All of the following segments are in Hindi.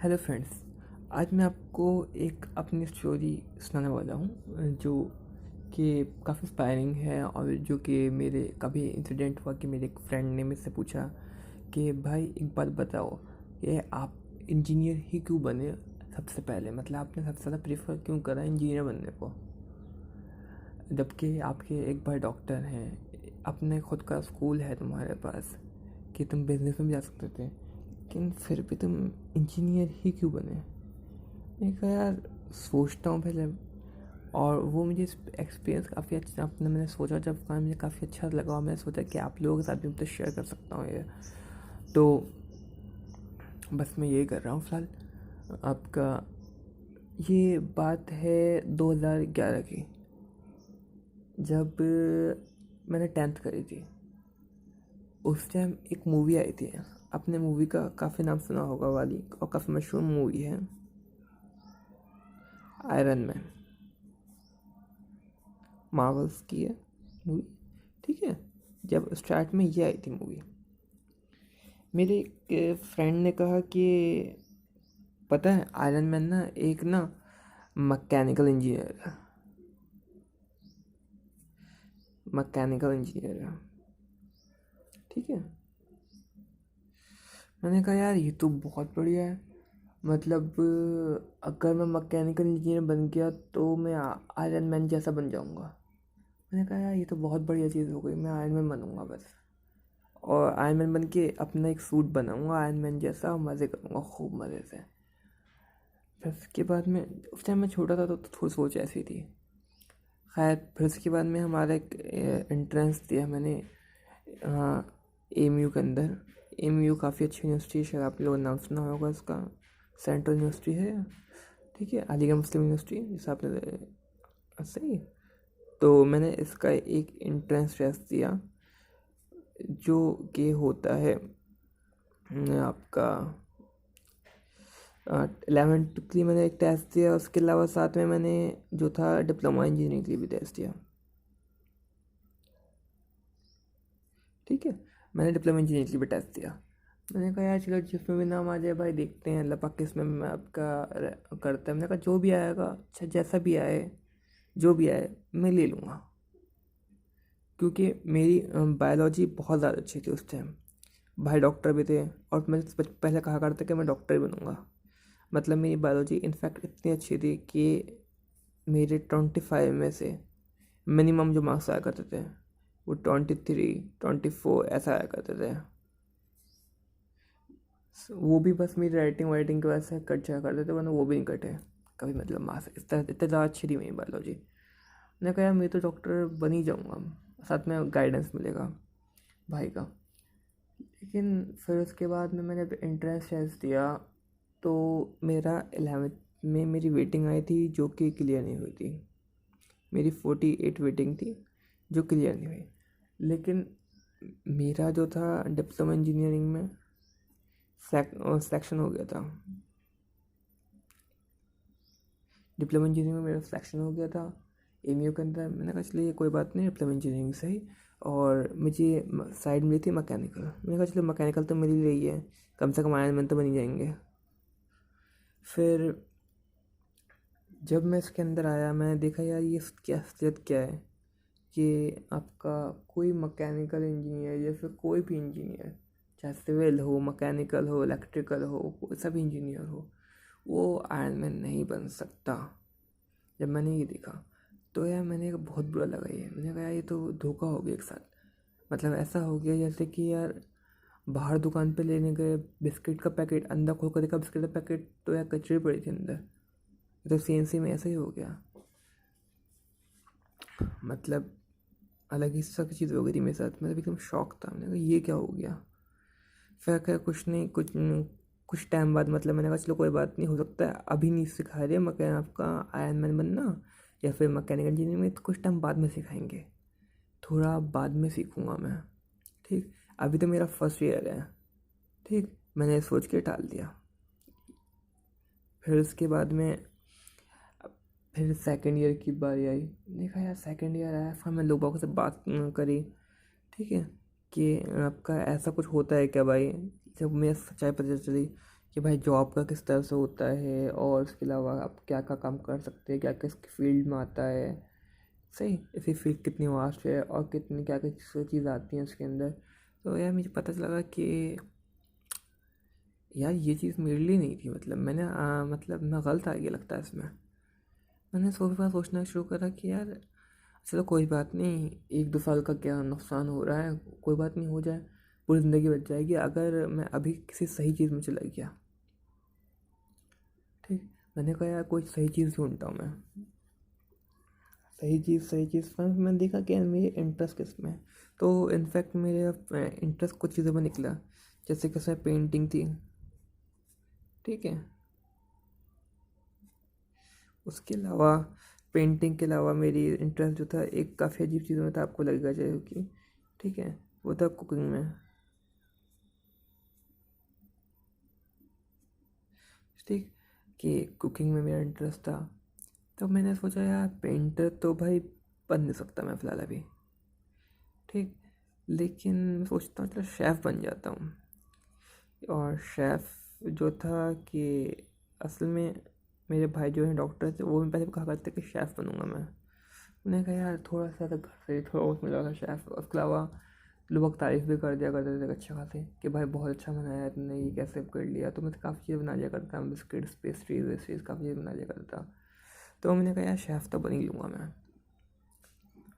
Hello friends. आज मैं आपको एक अपनी स्टोरी सुनाने वाला हूँ जो कि काफ़ी इंस्पायरिंग है और जो कि मेरे कभी इंसिडेंट हुआ कि मेरे एक फ्रेंड ने मुझसे पूछा कि भाई एक बात बताओ कि आप इंजीनियर ही क्यों बने। सबसे पहले मतलब आपने सबसे ज़्यादा प्रेफर क्यों करा इंजीनियर बनने को, जबकि आपके एक भाई डॉक्टर हैं, अपने खुद का स्कूल है तुम्हारे पास कि तुम बिजनेस में भी जा सकते थे, लेकिन फिर भी तुम इंजीनियर ही क्यों बने। मैंने कहा यार सोचता हूँ पहले, और वो मुझे एक्सपीरियंस काफ़ी अच्छा अपना मैंने सोचा, जब मुझे काफ़ी अच्छा लगा और मैंने सोचा कि आप लोगों के साथ भी मतलब शेयर कर सकता हूँ ये। तो बस मैं यही कर रहा हूँ फ़िलहाल। आपका ये बात है 2011 की, जब मैंने 10th करी थी। उस टाइम एक मूवी आई थी, आपने मूवी का काफ़ी नाम सुना होगा वाली, और काफ़ी मशहूर मूवी है आयरन मैन। मार्वल्स की है मूवी, ठीक है। जब स्टार्ट में ये आई थी मूवी, मेरे एक फ्रेंड ने कहा कि पता है आयरन मैन ना एक ना मैकेनिकल इंजीनियर है, मैकेनिकल इंजीनियर है, ठीक है। मैंने कहा यार ये तो बहुत बढ़िया है, मतलब अगर मैं मैकेनिकल इंजीनियर बन गया तो मैं आयरन मैन जैसा बन जाऊंगा। मैंने कहा यार ये तो बहुत बढ़िया चीज़ हो गई, मैं आयरन मैन बनूंगा बस, और आयरन मैन बन के अपना एक सूट बनाऊंगा आयरन मैन जैसा और मज़े करूंगा खूब मज़े से। फिर उसके बाद में उस टाइम मैं छोटा था तो थोड़ी सोच ऐसी थी। खैर फिर उसके बाद में हमारा एक एंट्रेंस दिया मैंने एम यू के अंदर। एम यू काफ़ी अच्छी यूनिवर्सिटी है, शायद आप लोगों ने नाम सुना होगा इसका। सेंट्रल यूनिवर्सिटी है, ठीक है, अलीगढ़ मुस्लिम यूनिवर्सिटी जिसे आपने सही। तो मैंने इसका एक एंट्रेंस टेस्ट दिया जो कि होता है आपका 11th के लिए मैंने एक टेस्ट दिया, उसके अलावा साथ में मैंने जो था डिप्लोमा इंजीनियरिंग के लिए भी टेस्ट दिया, ठीक है। मैंने डिप्लोमा इंजीनियरिंग के लिए भी टेस्ट दिया। मैंने कहा यार चलो जिसमें भी नाम आ जाए भाई, देखते हैं अल्लाह पाक किसमें मैं आपका करता है। मैंने कहा जो भी आएगा, अच्छा जैसा भी आए, जो भी आए मैं ले लूँगा, क्योंकि मेरी बायोलॉजी बहुत ज़्यादा अच्छी थी उस टाइम। भाई डॉक्टर भी थे और मैं पहले कहा करता कि मैं डॉक्टर ही बनूँगा। मतलब मेरी बायोलॉजी इनफैक्ट इतनी अच्छी थी कि मेरे 25 में से मिनिमम जो मार्क्स आया करते थे वो 23 24 ऐसा आया करते थे। वो भी बस मेरी राइटिंग वाइटिंग की वजह से कट जाया करते थे, वरना वो भी नहीं कटे कभी। मतलब मार्क्स इस तरह इतनी ज़्यादा अच्छी थी मेरी बायोलॉजी। मैंने कहा यार मैं तो डॉक्टर बन ही जाऊँगा, साथ में गाइडेंस मिलेगा भाई का। लेकिन फिर उसके बाद में मैंने एंट्रेंस टेस्ट दिया, तो मेरा 11th में मेरी वेटिंग आई थी जो कि क्लियर नहीं हुई थी। मेरी 48 वेटिंग थी जो क्लियर नहीं हुई। लेकिन मेरा जो था डिप्लोमा इंजीनियरिंग में सिलेक्शन हो गया था। डिप्लोमा इंजीनियरिंग में मेरा सिलेक्शन हो गया था एमयू के अंदर। मैंने कहा चलिए कोई बात नहीं, डिप्लोमा इंजीनियरिंग से ही। और मुझे साइड मिली थी मैकेनिकल। मैंने कहा चलो मैकेनिकल तो मिल ही रही है, कम से कम आयरन मैन तो बन ही जाएंगे। फिर जब मैं इसके अंदर आया मैंने देखा यार ये क्या असलियत क्या है कि आपका कोई मैकेनिकल इंजीनियर या फिर कोई भी इंजीनियर, चाहे सिविल हो, मैकेनिकल हो, इलेक्ट्रिकल हो, कोई सा भी इंजीनियर हो, वो आयरन मैन नहीं बन सकता। जब मैंने ये देखा तो यार मैंने बहुत बुरा लगा ये। मैंने कहा यार ये तो धोखा हो गया एक साथ। मतलब ऐसा हो गया जैसे कि यार बाहर दुकान पे लेने गए बिस्किट का पैकेट, अंदर खोल कर देखा बिस्किट का पैकेट तो यार कचरी पड़ी थी अंदर। तो सीएनसी में ऐसा ही हो गया। मतलब अलग ही सा चीज़ हो गई थी मेरे साथ। मतलब एकदम शौक था, मैंने कहा ये क्या हो गया। फिर क्या कुछ नहीं, कुछ टाइम बाद मतलब मैंने कहा चलो कोई बात नहीं, हो सकता है अभी नहीं सिखा रहे मकैन आपका आयरन मैन बनना या फिर मैकेनिकल इंजीनियरिंग में, तो कुछ टाइम बाद में सिखाएंगे, थोड़ा बाद में सीखूंगा मैं, ठीक। अभी तो मेरा फर्स्ट ईयर है, ठीक। मैंने सोच के टाल दिया। फिर उसके बाद में फिर सेकंड ईयर की बारी आई। देखा यार सेकंड ईयर आया, फिर मैं लोगों से बात करी, ठीक है, कि आपका ऐसा कुछ होता है क्या भाई। जब मुझे सच्चाई पता चली कि भाई जॉब का किस तरह से होता है और उसके अलावा आप क्या क्या काम कर सकते हैं, क्या किस फील्ड में आता है, सही ऐसी फील्ड कितनी वास्ट है और कितनी क्या क्या चीज़ आती हैं उसके अंदर। तो यार मुझे पता चला कि यार ये चीज़ मेरे लिए नहीं थी, मतलब मैंने मतलब मैं गलत आ गया लगता है इसमें। मैंने सोचना शुरू करा कि यार चलो कोई बात नहीं, 1-2 साल का क्या नुकसान हो रहा है, कोई बात नहीं, हो जाए, पूरी ज़िंदगी बच जाएगी अगर मैं अभी किसी सही चीज़ में चला गया। ठीक, मैंने कहा यार कोई सही चीज़ ढूंढता हूँ मैं, सही चीज़ पर मैंने देखा कि यार मेरे इंटरेस्ट किस में है। तो इनफैक्ट मेरे इंटरेस्ट कुछ चीज़ों में निकला, जैसे कि उसमें पेंटिंग थी, ठीक है। उसके अलावा पेंटिंग के अलावा मेरी इंटरेस्ट जो था एक काफ़ी अजीब चीज़ों में था, आपको लगेगा जो कि, ठीक है, वो था कुकिंग में। ठीक, कि कुकिंग में मेरा इंटरेस्ट था। तब मैंने सोचा यार पेंटर तो भाई बन नहीं सकता मैं फ़िलहाल अभी, ठीक, लेकिन मैं सोचता हूँ चलो शेफ़ बन जाता हूँ। और शेफ़ जो था कि असल में मेरे भाई जो हैं डॉक्टर थे, वो भी पहले कहा करते कि शेफ़ बनूंगा मैं। मैंने कहा यार थोड़ा सा तो घर से थोड़ा बहुत मिला था शेफ़, उसके अलावा लोग तारीफ़ भी कर दिया करते थे अच्छा खासे कि भाई बहुत अच्छा बनाया है तुमने, ये कैसे कर लिया। तो मैं काफ़ी चीज़ बना लिया करता, बिस्किट्स पेस्ट्रीज वेस्ट्रीज काफ़ी चीज़ बना लिया करता। तो मैंने कहा यार शेफ़ तो बन ही लूँगा मैं।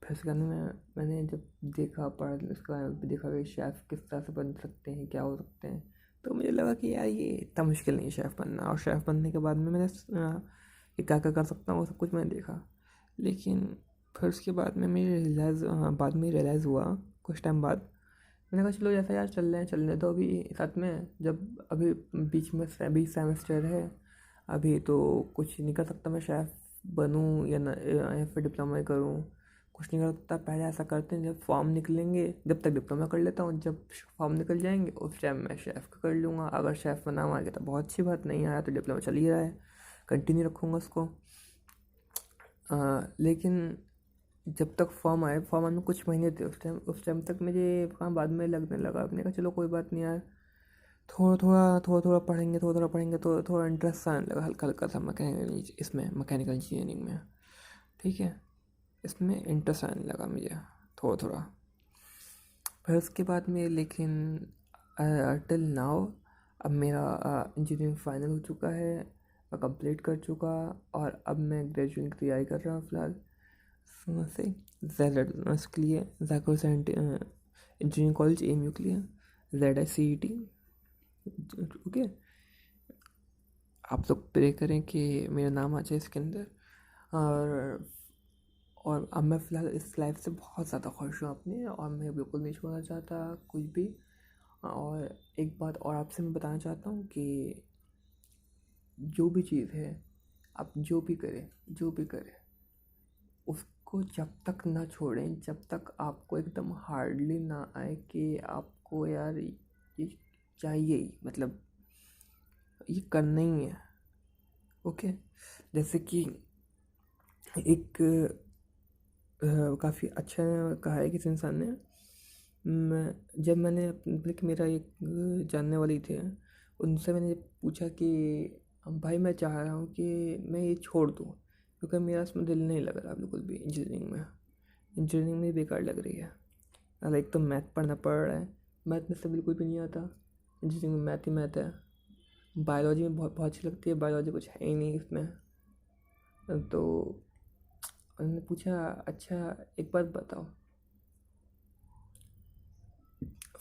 फिर उसके बाद में मैंने जब देखा पढ़ा उसका देखा कि शेफ़ किस तरह से बन सकते हैं, क्या हो सकते हैं, तो मुझे लगा कि यार ये इतना मुश्किल नहीं है शेफ़ बनना। और शेफ़ बनने के बाद में मैंने ये क्या क्या कर सकता हूँ वो सब कुछ मैंने देखा। लेकिन फिर उसके बाद में बाद में रियलाइज़ हुआ कुछ टाइम बाद। मैंने कहा चलो जैसा यार चल रहे हैं चलने दो अभी साथ में, जब अभी बीच में 20 सेमेस्टर है अभी, तो कुछ नहीं कर सकता मैं, शेफ़ बनूँ या फिर डिप्लोमा ही करूँ, कुछ नहीं कर सकता। पहले ऐसा करते हैं जब फॉर्म निकलेंगे जब तक डिप्लोमा कर लेता हूँ, जब फॉर्म निकल जाएंगे उस टाइम मैं शेफ़ का कर लूँगा। अगर शेफ़ का नाम आ गया तो बहुत अच्छी बात, नहीं आया तो डिप्लोमा चल ही रहा है, कंटिन्यू रखूँगा उसको। लेकिन जब तक फॉर्म आने में कुछ महीने थे, उस टाइम तक मुझे काम बाद में लगने लगा। अपने कहा चलो कोई बात नहीं यार, थोड़ा थोड़ा पढ़ेंगे तो थोड़ा इंटरेस्ट आने लगा हल्का हल्का सा मैकेनिकल इंजीनियरिंग में, ठीक है, इसमें इंटरेस्ट आने लगा मुझे थोड़ा थोड़ा। फिर उसके बाद में लेकिन टिल नाउ अब मेरा इंजीनियरिंग फाइनल हो चुका है, मैं कंप्लीट कर चुका, और अब मैं ग्रेजुएशन की तैयारी कर रहा हूँ फ़िलहाल से जेड के लिए, जैकोर इंजीनियरिंग कॉलेज एम यू के लिए, ZICET। ओके, आप लोग प्रे करें कि मेरा नाम आ जाए इसके अंदर। और और अब मैं फ़िलहाल इस लाइफ से बहुत ज़्यादा खुश हूँ अपने, और मैं बिल्कुल नहीं छोड़ना चाहता कुछ भी। और एक बात और आपसे मैं बताना चाहता हूँ कि जो भी चीज़ है, आप जो भी करें उसको जब तक ना छोड़ें, जब तक आपको एकदम हार्डली ना आए कि आपको यार ये चाहिए ही, मतलब ये करना ही है। ओके, जैसे कि एक काफ़ी अच्छा कहा है किसी इंसान ने। जब मैंने मतलब कि मेरा एक जानने वाले थे, उनसे मैंने पूछा कि भाई मैं चाह रहा हूँ कि मैं ये छोड़ दूँ क्योंकि मेरा इसमें दिल नहीं लग रहा बिल्कुल भी, इंजीनियरिंग में बेकार लग रही है। एक तो मैथ पढ़ना पड़ रहा है, मैथ में से बिल्कुल भी नहीं आता, इंजीनियरिंग में मैथ ही मैथ है। बायोलॉजी में बहुत बहुत अच्छी लगती है, बायोलॉजी कुछ है ही नहीं इसमें। तो उन्होंने पूछा अच्छा एक बात बताओ,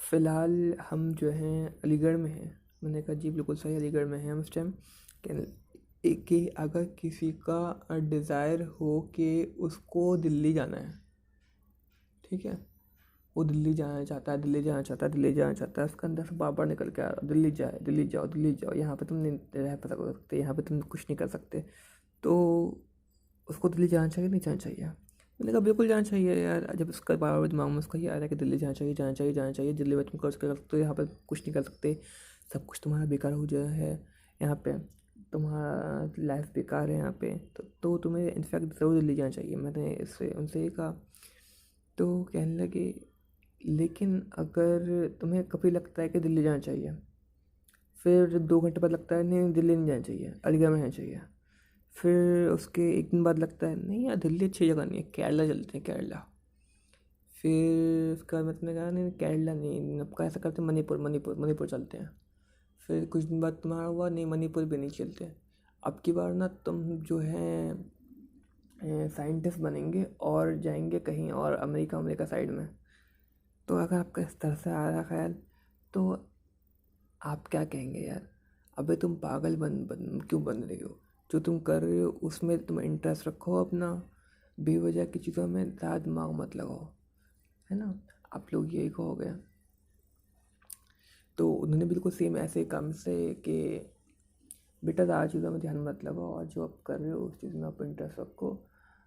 फ़िलहाल हम जो हैं अलीगढ़ में हैं। मैंने कहा जी बिल्कुल सही, अलीगढ़ में हैं हम इस टाइम। कि अगर किसी का डिज़ायर हो कि उसको दिल्ली जाना है, ठीक है, वो दिल्ली जाना चाहता है, उसके अंदर से बार बार निकल के आ रहा दिल्ली जाए, दिल्ली जाओ, यहाँ पे तुम नहीं रह सकते, यहाँ पे तुम कुछ नहीं कर सकते। तो उसको दिल्ली जाना चाहिए नहीं जाना चाहिए? मैंने कहा बिल्कुल जाना चाहिए यार, जब उसका बार बार दिमाग में उसका ये आ रहा है कि दिल्ली जाना चाहिए, दिल्ली में तुम कर सकते हो, यहाँ पे कुछ नहीं कर सकते, सब कुछ तुम्हारा बेकार हो जाए है यहाँ पे, तुम्हारा लाइफ बेकार है यहाँ पे, तो तुम्हें इनफैक्ट ज़रूर दिल्ली जाना चाहिए। मैंने इससे उनसे ये कहा, तो कहने लगे लेकिन अगर तुम्हें कभी लगता है कि दिल्ली जाना चाहिए, फिर 2 घंटे बाद लगता है नहीं दिल्ली नहीं जाना चाहिए, अलीगढ़ में रहना चाहिए। फिर उसके एक दिन बाद लगता है नहीं यार दिल्ली अच्छी जगह नहीं है, केरला चलते हैं केरला। फिर उसके बाद मैंने कहा नहीं केरला नहीं, अब का ऐसा करते हैं मणिपुर मणिपुर मणिपुर चलते हैं। फिर कुछ दिन बाद तुम्हारा हुआ नहीं मणिपुर भी नहीं चलते, अब की बार ना तुम जो है साइंटिस्ट बनेंगे और जाएंगे कहीं और अमेरिका अमेरिका साइड में। तो अगर आपका इस तरह से आ रहा ख्याल तो आप क्या कहेंगे यार, अबे तुम पागल क्यों बन रहे हो, जो तुम कर रहे हो उसमें तुम इंटरेस्ट रखो अपना, बेवजह की चीज़ों में ज़्यादा दिमाग मत लगाओ, है ना। आप लोग यही कहोगे। तो उन्होंने बिल्कुल सेम ऐसे काम से कि बेटा ज़्यादा चीज़ों में ध्यान मत लगाओ और जो आप कर रहे हो उस चीज़ में आप इंटरेस्ट रखो।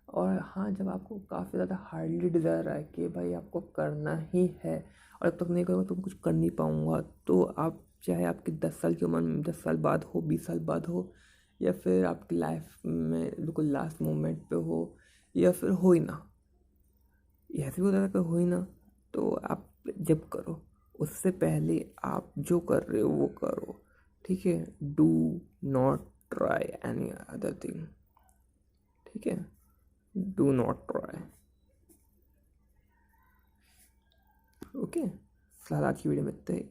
और हाँ जब आपको काफ़ी ज़्यादा हार्डली डिज़ायर आए कि भाई आपको करना ही है और जब तक नहीं करूँगा तो कुछ कर नहीं पाऊँगा, तो आप चाहे आपकी 10 साल की उम्र में 10 साल बाद हो 20 साल बाद हो या फिर आपकी लाइफ में बिल्कुल लास्ट मोमेंट पे हो या फिर हो ही ना, ये ऐसे भी होता है कि हो ही ना, तो आप जब करो उससे पहले आप जो कर रहे हो वो करो, ठीक है। Do not try any other thing, ठीक है। Do not try, okay. फिलहाल आज की वीडियो में इतना ही।